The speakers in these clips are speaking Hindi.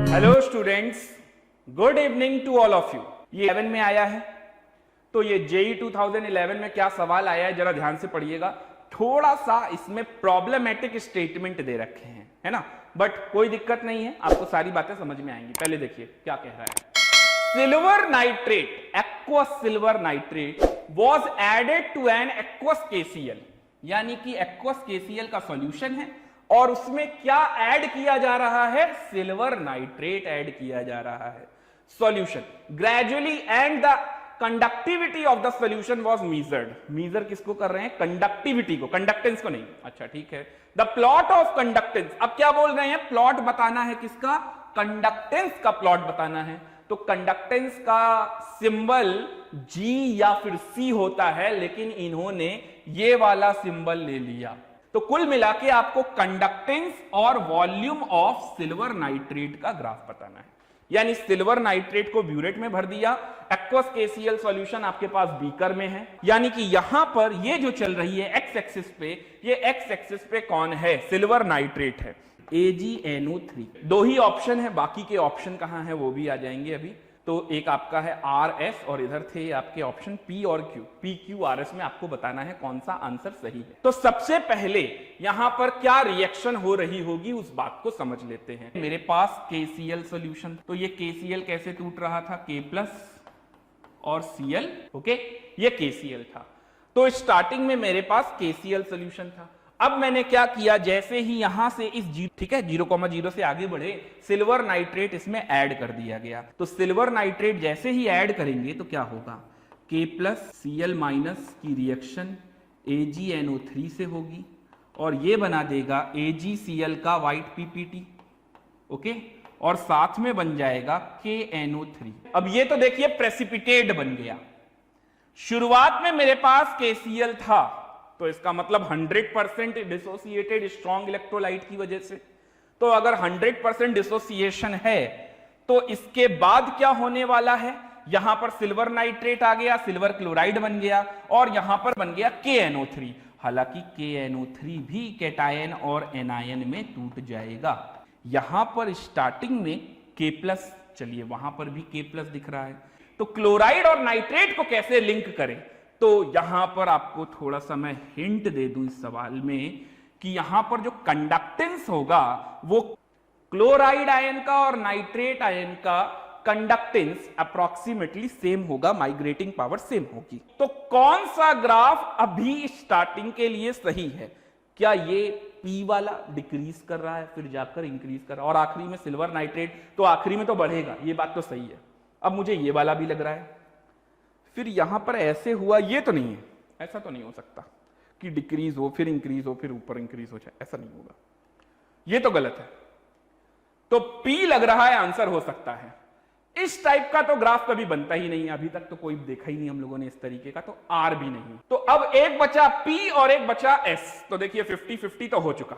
Hello students, good evening to all of you. ये 11 में आया है, तो ये जेई 2011 में क्या सवाल आया है जरा ध्यान से पढ़िएगा। थोड़ा सा इसमें प्रॉब्लमेटिक स्टेटमेंट दे रखे हैं, है ना, बट कोई दिक्कत नहीं है, आपको सारी बातें समझ में आएंगी। पहले देखिए क्या कह रहा है। Silver nitrate, aqueous silver nitrate was added to an aqueous KCl, यानी कि एक्वस KCl का सॉल्यूशन है और उसमें क्या ऐड किया जा रहा है, सिल्वर नाइट्रेट ऐड किया जा रहा है solution gradually, and the conductivity of the solution was measured. Measure किसको कर रहे हैं, कंडक्टिविटी को, कंडक्टेंस को नहीं। अच्छा ठीक है। द प्लॉट ऑफ कंडक्टेंस, अब क्या बोल रहे हैं, प्लॉट बताना है किसका, कंडक्टेंस का प्लॉट बताना है। तो कंडक्टेंस का सिंबल G या फिर C होता है, लेकिन इन्होंने ये वाला सिंबल ले लिया। तो कुल मिला के आपको कंडक्टेंस और वॉल्यूम ऑफ सिल्वर नाइट्रेट का ग्राफ बताना है। यानी सिल्वर नाइट्रेट को ब्यूरेट में भर दिया, एक्वस KCl सॉल्यूशन आपके पास बीकर में है, यानी कि यहां पर ये जो चल रही है एक्स एक्सिस पे, ये एक्स एक्सिस पे कौन है, सिल्वर नाइट्रेट है, AgNO3। दो ही ऑप्शन है, बाकी के ऑप्शन कहां है वो भी आ जाएंगे अभी। तो एक आपका है RS और इधर थे आपके ऑप्शन P और Q। PQRS में आपको बताना है कौन सा आंसर सही है। तो सबसे पहले यहां पर क्या रिएक्शन हो रही होगी उस बात को समझ लेते हैं। मेरे पास KCl सॉल्यूशन, तो ये KCl कैसे टूट रहा था, K+ और Cl, ओके, ये KCl था। तो स्टार्टिंग में मेरे पास KCl सॉल्यूशन था। अब मैंने क्या किया, जैसे ही यहां से इस ठीक है 0,0 से आगे बढ़े, सिल्वर नाइट्रेट इसमें ऐड कर दिया गया। तो सिल्वर नाइट्रेट जैसे ही ऐड करेंगे तो क्या होगा, K+ Cl- की रिएक्शन AgNO3 से होगी और ये बना देगा AgCl का व्हाइट PPT, ओके, और साथ में बन जाएगा KNO3। अब ये तो देखिए प्रेसिपिटेट बन गया। शुरुआत में मेरे पास KCl था, तो इसका मतलब 100% डिसोसिएटेड स्ट्रॉन्ग इलेक्ट्रोलाइट की वजह से। तो अगर 100% डिसोसिएशन है तो इसके बाद क्या होने वाला है, यहां पर सिल्वर नाइट्रेट आ गया, सिल्वर क्लोराइड बन गया और यहां पर बन गया KNO3। हालांकि KNO3 भी कैटायन और एनायन में टूट जाएगा। यहां पर स्टार्टिंग में K+, चलिए वहां पर भी K+ दिख रहा है। तो क्लोराइड और नाइट्रेट को कैसे लिंक करें, तो यहां पर आपको थोड़ा सा मैं हिंट दे दूं इस सवाल में कि यहां पर जो कंडक्टेंस होगा वो क्लोराइड आयन का और नाइट्रेट आयन का कंडक्टेंस अप्रोक्सीमेटली सेम होगा, माइग्रेटिंग पावर सेम होगी। तो कौन सा ग्राफ अभी स्टार्टिंग के लिए सही है, क्या ये P वाला डिक्रीज कर रहा है फिर जाकर इंक्रीज कर रहा है और आखिरी में सिल्वर नाइट्रेट, तो आखिरी में तो बढ़ेगा, ये बात तो सही है। अब मुझे ये वाला भी लग रहा है, फिर यहां पर ऐसे हुआ, ये तो नहीं है, ऐसा तो नहीं हो सकता कि डिक्रीज हो फिर इंक्रीज हो फिर ऊपर इंक्रीज हो जाए, ऐसा नहीं होगा, ये तो गलत है। तो P लग रहा है आंसर हो सकता है। इस टाइप का तो ग्राफ कभी बनता ही नहीं है, अभी तक तो कोई देखा ही नहीं हम लोगों ने इस तरीके का, तो R भी नहीं। तो अब एक बचा P और एक बचा S। तो देखिए 50-50 तो हो चुका।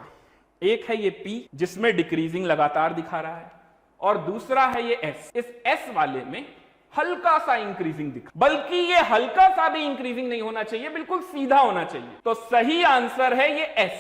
एक है ये P जिसमें डिक्रीजिंग लगातार दिखा रहा है और दूसरा है ये S। इस S वाले में हल्का सा इंक्रीजिंग दिखा, बल्कि ये हल्का सा भी इंक्रीजिंग नहीं होना चाहिए, बिल्कुल सीधा होना चाहिए। तो सही आंसर है ये S,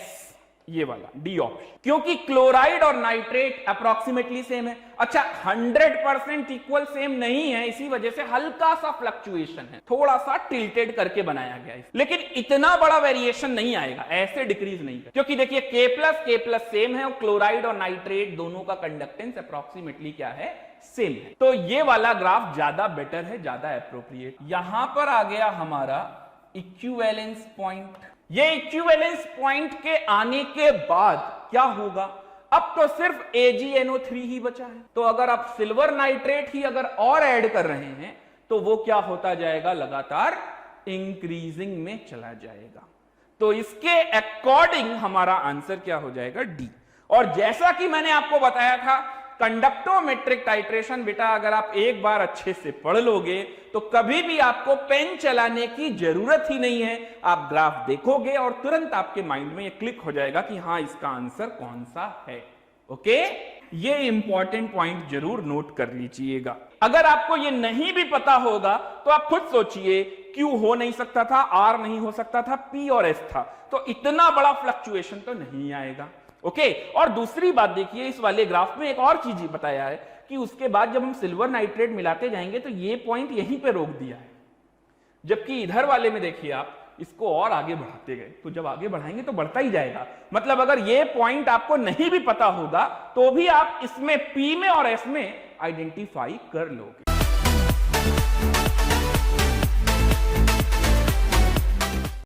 ये वाला D ऑप्शन, क्योंकि क्लोराइड और नाइट्रेट अप्रोक्सीमेटली सेम है। अच्छा 100% इक्वल सेम नहीं है, इसी वजह से हल्का सा फ्लक्चुएशन है, थोड़ा सा टिल्टेड करके बनाया गया है, लेकिन इतना बड़ा वेरिएशन नहीं आएगा, ऐसे डिक्रीज नहीं है। क्योंकि देखिए K+ सेम है और क्लोराइड और नाइट्रेट दोनों का कंडक्टेंस अप्रोक्सीमेटली क्या है, सेम है। तो ये वाला ग्राफ ज्यादा बेटर है, ज्यादा एप्रोप्रिएट। यहां पर आ गया हमारा इक्विवेलेंस पॉइंट। ये इक्विवेलेंस पॉइंट के आने के बाद क्या होगा, अब तो सिर्फ AgNO3 ही बचा है। तो अगर आप सिल्वर नाइट्रेट ही अगर और ऐड कर रहे हैं तो वो क्या होता जाएगा, लगातार इंक्रीजिंग में चला जाएगा। तो इसके अकॉर्डिंग हमारा आंसर क्या हो जाएगा, D। और जैसा कि मैंने आपको बताया था, कंडक्टोमेट्रिक टाइट्रेशन बेटा अगर आप एक बार अच्छे से पढ़ लोगे तो कभी भी आपको पेन चलाने की जरूरत ही नहीं है। आप ग्राफ देखोगे और तुरंत आपके माइंड में ये क्लिक हो जाएगा कि हाँ इसका आंसर कौन सा है। ओके, ये इंपॉर्टेंट पॉइंट जरूर नोट कर लीजिएगा। अगर आपको ये नहीं भी पता होगा तो आप खुद सोचिए Q हो नहीं सकता था, R नहीं हो सकता था, P और S था, तो इतना बड़ा फ्लक्चुएशन तो नहीं आएगा। ओके, और दूसरी बात देखिए, इस वाले ग्राफ में एक और चीज बताया है कि उसके बाद जब हम सिल्वर नाइट्रेट मिलाते जाएंगे तो ये पॉइंट यहीं पे रोक दिया है, जबकि इधर वाले में देखिए आप इसको और आगे बढ़ाते गए, तो जब आगे बढ़ाएंगे तो बढ़ता ही जाएगा। मतलब अगर ये पॉइंट आपको नहीं भी पता होगा तो भी आप इसमें P में और S में आइडेंटिफाई कर लोगे।